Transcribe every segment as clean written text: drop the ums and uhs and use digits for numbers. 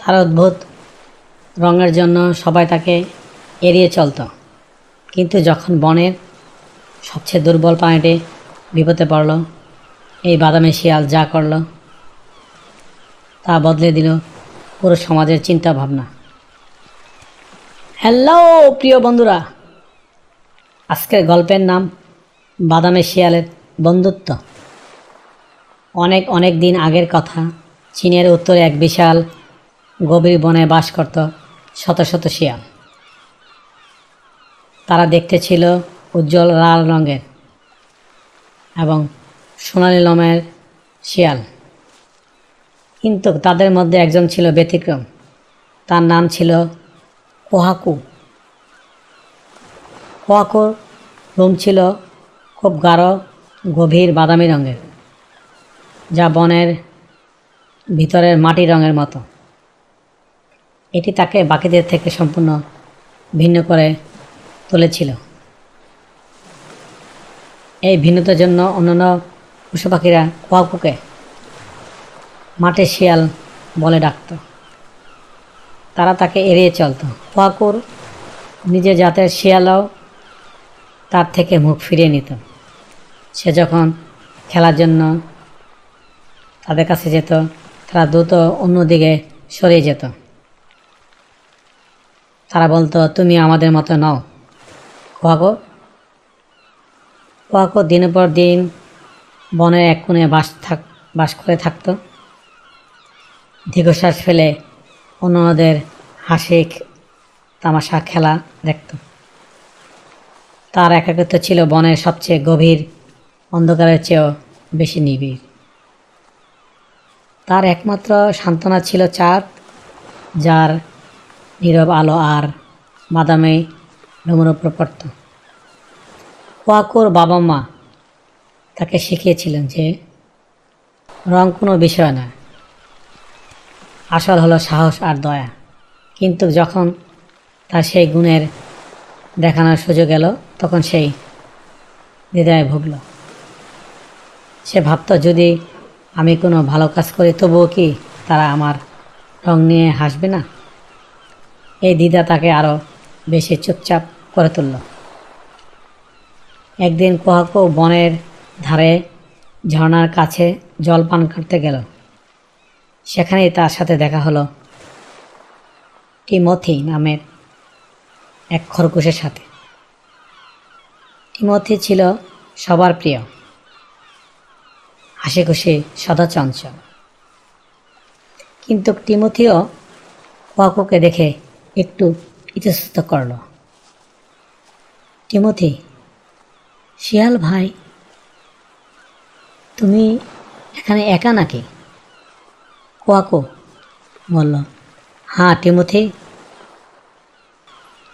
তার অদ্ভুত রঙের জন্য সবাই তাকে এড়িয়ে চলত। কিন্তু যখন বনের সবচেয়ে দুর্বল প্রাণীটি বিপদে পড়ল, এই বাদামি শিয়াল যা করল তা বদলে দিল পুরো সমাজের চিন্তা ভাবনা। হ্যালো প্রিয় বন্ধুরা, আজকের গল্পের নাম বাদামি শিয়ালের বন্ধুত্ব। অনেক অনেক দিন আগের কথা। চীনের উত্তরে এক বিশাল গভীর বনে বাস করত শত শত শিয়াল। তারা দেখতে ছিল উজ্জ্বল লাল রঙের এবং সোনালি লোমের শিয়াল। কিন্তু তাদের মধ্যে একজন ছিল ব্যতিক্রম। তার নাম ছিল কোহাকু। কোহাকুর লোম ছিল খুব গাঢ় গভীর বাদামি রঙের, যা বনের ভিতরের মাটি রঙের মতো। এটি তাকে বাকিদের থেকে সম্পূর্ণ ভিন্ন করে তুলেছিল। এই ভিন্নতার জন্য অন্যান্য পশু পাখিরা কোহাকুকে মাঠের শিয়াল বলে ডাকত। তারা তাকে এড়িয়ে চলত। কোহাকুর নিজের জাতের শিয়ালও তার থেকে মুখ ফিরিয়ে নিত। সে যখন খেলার জন্য তাদের কাছে যেত, তারা দ্রুত অন্যদিকে সরিয়ে যেত। তারা বলতো, তুমি আমাদের মতো নও কোহাকু। কোহাকু দিনের পর দিন বনের এক কোণে বাস করে থাকত। দীর্ঘশ্বাস ফেলে অন্যদের হাসি তামাশা খেলা দেখত। তার একাকিত্ব ছিল বনের সবচেয়ে গভীর অন্ধকারের চেয়েও বেশি নিবিড়। তার একমাত্র সান্ত্বনা ছিল চাঁদ, যার নীরব আলো আর বাদামি লোমের উপর পড়ত। কোহাকুর বাবা মা তাকে শিখিয়েছিলেন যে রং কোনো বিষয় না, আসল হলো সাহস আর দয়া। কিন্তু যখন তার সেই গুণের দেখানোর সুযোগ এলো, তখন সেই দ্বিধায় ভুগল। সে ভাবত, যদি আমি কোনো ভালো কাজ করি তবুও কি তারা আমার রং নিয়ে হাসবে না? এই দ্বিধা তাকে আরও বেশি চুপচাপ করে তুলল। একদিন কোহাকু বনের ধারে ঝর্ণার কাছে জল পান করতে গেল। সেখানেই তার সাথে দেখা হলো টিমোথি নামের এক খরগোশের সাথে। টিমোথি ছিল সবার প্রিয়, হাসি খুশি, সদা চঞ্চল। কিন্তু টিমোথিও কোহাকুকে দেখে একটু ইতস্তত করল। টিমোথি, শিয়াল ভাই, তুমি এখানে একা নাকি? কোহাকু বলল, হ্যাঁ টিমোথি,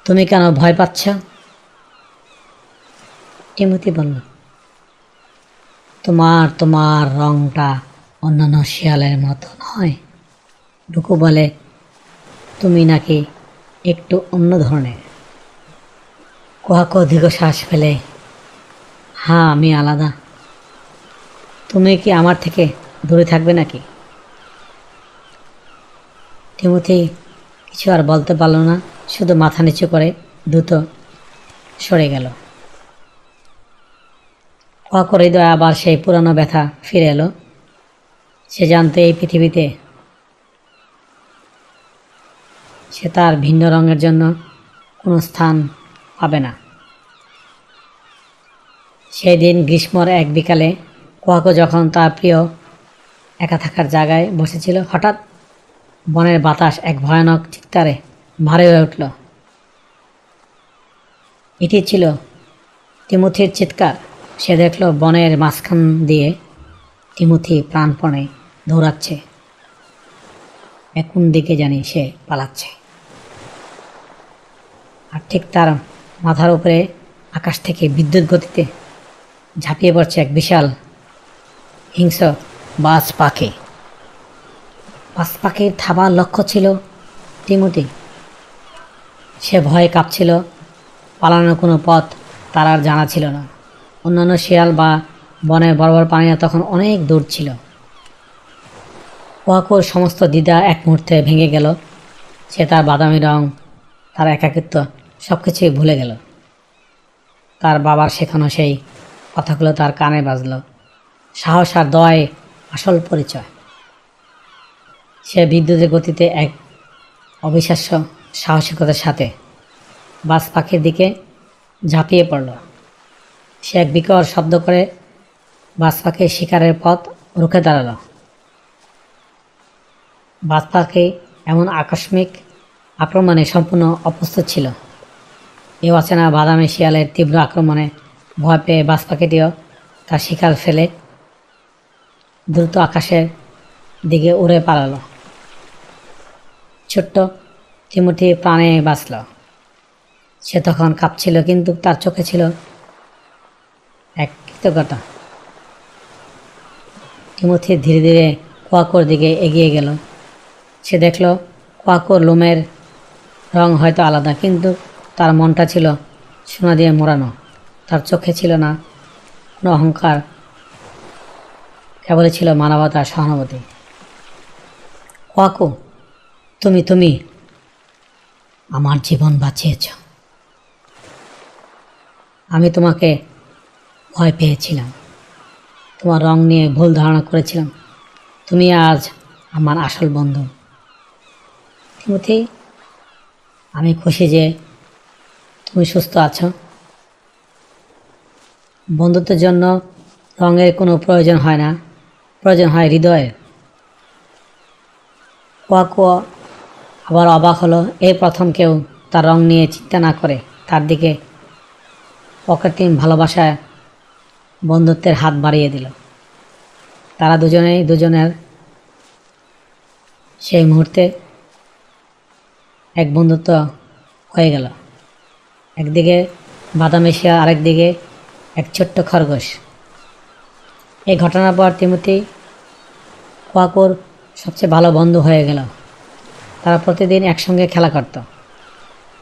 তুমি কেন ভয় পাচ্ছ? টিমোথি বলল, তোমার রংটা অন্যান্য শিয়ালের মতো নয়। ডুকু বলে তুমি নাকি একটু অন্য ধরনের। কোহাকু দীর্ঘশ্বাস ফেলে, হ্যাঁ আমি আলাদা। তুমি কি আমার থেকে দূরে থাকবে নাকি? টিমোথি কিছু আর বলতে পারল না, শুধু মাথা নিচু করে দ্রুত সরে গেল। কোহাকুর হৃদয়ে আবার সেই পুরানো ব্যথা ফিরে এলো। সে জানতো এই পৃথিবীতে সে তার ভিন্ন রঙের জন্য কোনো স্থান পাবে না। সেই দিন গ্রীষ্মর এক বিকালে কোহাকু যখন তার প্রিয় একা থাকার জায়গায় বসেছিল, হঠাৎ বনের বাতাস এক ভয়ানক চিৎকারে ভারী হয়ে উঠল। এটি ছিল টিমোথির চিৎকার। সে দেখল বনের মাঝখান দিয়ে টিমোথি প্রাণপণে দৌড়াচ্ছে। কোন দিকে জানি সে পালাচ্ছে। আর ঠিক তার মাথার উপরে আকাশ থেকে বিদ্যুৎ গতিতে ঝাঁপিয়ে পড়ছে এক বিশাল হিংস্র বাজ পাখি। বাজ পাখির থাবার লক্ষ্য ছিল টিমোথি। সে ভয়ে কাঁপছিল। পালানোর কোনো পথ তার আর জানা ছিল না। অন্যান্য শিয়াল বা বনের বড় বড় প্রাণীরা তখন অনেক দূর ছিল। কুয়াকুর সমস্ত দ্বিধা এক মুহূর্তে ভেঙে গেল। সে তার বাদামি রং, তার একাকিত্ব সব কিছুই ভুলে গেল। তার বাবার শেখানো সেই কথাগুলো তার কানে বাজল। সাহস আর দয় আসল পরিচয়। সে বিদ্যুতের গতিতে এক অবিশ্বাস্য সাহসিকতার সাথে বাজ পাখির দিকে ঝাঁপিয়ে পড়ল। সে এক বিকট শব্দ করে বাজ পাখির শিকারের পথ রুখে দাঁড়াল। বাজ পাখি এমন আকস্মিক আক্রমণে সম্পূর্ণ অপ্রস্তুত ছিল। এই অচেনা বাদামি শিয়ালের তীব্র আক্রমণে ভয় পেয়ে বাজ পাখিটিও তার শিকার ফেলে দ্রুত আকাশের দিকে উড়ে পালাল। ছোট্ট টিমোথি প্রাণে বাঁচল। সে তখন কাঁপছিল, কিন্তু তার চোখে ছিল এক কৃতজ্ঞতা। টিমোথি ধীরে ধীরে কুয়াকুর দিকে এগিয়ে গেল। সে দেখল কুয়াকুর লোমের রং হয়তো আলাদা, কিন্তু তার মনটা ছিল সোনা দিয়ে মোড়ানো। তার চোখে ছিল না কোনো অহংকার, কেবলই ছিল মানবতার সহানুভূতি। কুয়াকু, তুমি আমার জীবন বাঁচিয়েছ। আমি তোমাকে ভয় পেয়েছিলাম, তোমার রং নিয়ে ভুল ধারণা করেছিলাম। তুমি আজ আমার আসল বন্ধু। টিমোথি, আমি খুশি যে তুমি সুস্থ আছো। বন্ধুত্বের জন্য রঙের কোনো প্রয়োজন হয় না, প্রয়োজন হয় হৃদয়ের। কুয়াকু আবার অবাক হলো। এই প্রথম কেউ তার রং নিয়ে চিন্তা না করে তার দিকে অকৃত্রিম ভালোবাসায় বন্ধুত্বের হাত বাড়িয়ে দিল। তারা দুজনেই দুজনের সেই মুহূর্তে এক বন্ধুত্ব হয়ে গেল। একদিকে বাদামি শিয়াল, আরেকদিকে এক ছোট্ট খরগোশ। এই ঘটনার পর টিমোথি কুয়াকুর সবচেয়ে ভালো বন্ধু হয়ে গেল। তারা প্রতিদিন একসঙ্গে খেলা করত।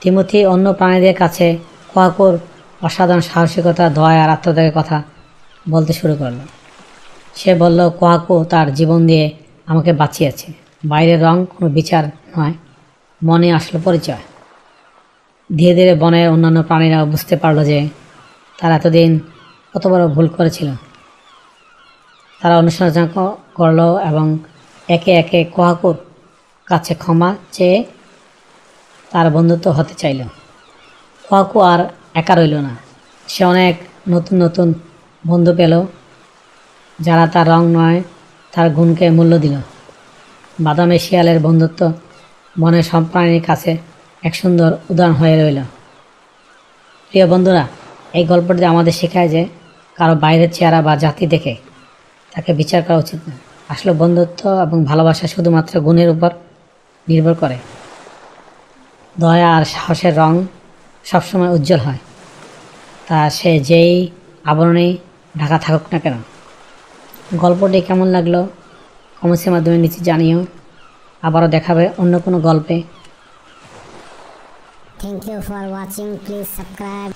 টিমোথি অন্য প্রাণীদের কাছে কুয়াকুর অসাধারণ সাহসিকতা, দয়া আর আত্মত্যাগের কথা বলতে শুরু করল। সে বলল, কুয়াকু তার জীবন দিয়ে আমাকে বাঁচিয়েছে। বাইরের রং কোনো বিচার নয়, মনে আসলো পরিচয়। ধীরে ধীরে বনের অন্যান্য প্রাণীরাও বুঝতে পারল যে তারা এতদিন কত বড় ভুল করেছিল। তারা অনুশোচনা করল এবং একে একে কুয়াকুর কাছে ক্ষমা চেয়ে তার বন্ধুত্ব হতে চাইল। কুয়াকু আর একা রইল না। সে অনেক নতুন নতুন বন্ধু পেল, যারা তার রং নয়, তার গুণকে মূল্য দিল। বাদামি শিয়ালের বন্ধুত্ব বনের সব প্রাণীর কাছে এক সুন্দর উদাহরণ হয়ে রইল। প্রিয় বন্ধুরা, এই গল্পটি আমাদের শেখায় যে কারো বাইরের চেহারা বা জাতি দেখে তাকে বিচার করা উচিত না। আসলে বন্ধুত্ব এবং ভালোবাসা শুধুমাত্র গুণের উপর নির্ভর করে। দয়া আর সাহসের রং সবসময় উজ্জ্বল হয়, তা সে যেই আবরণেই ঢাকা থাকুক না কেন। গল্পটি কেমন লাগলো কমেন্টসের মাধ্যমে নিচে জানিও। আবারও দেখাবে অন্য কোনো গল্পে। Thank you for watching. Please subscribe.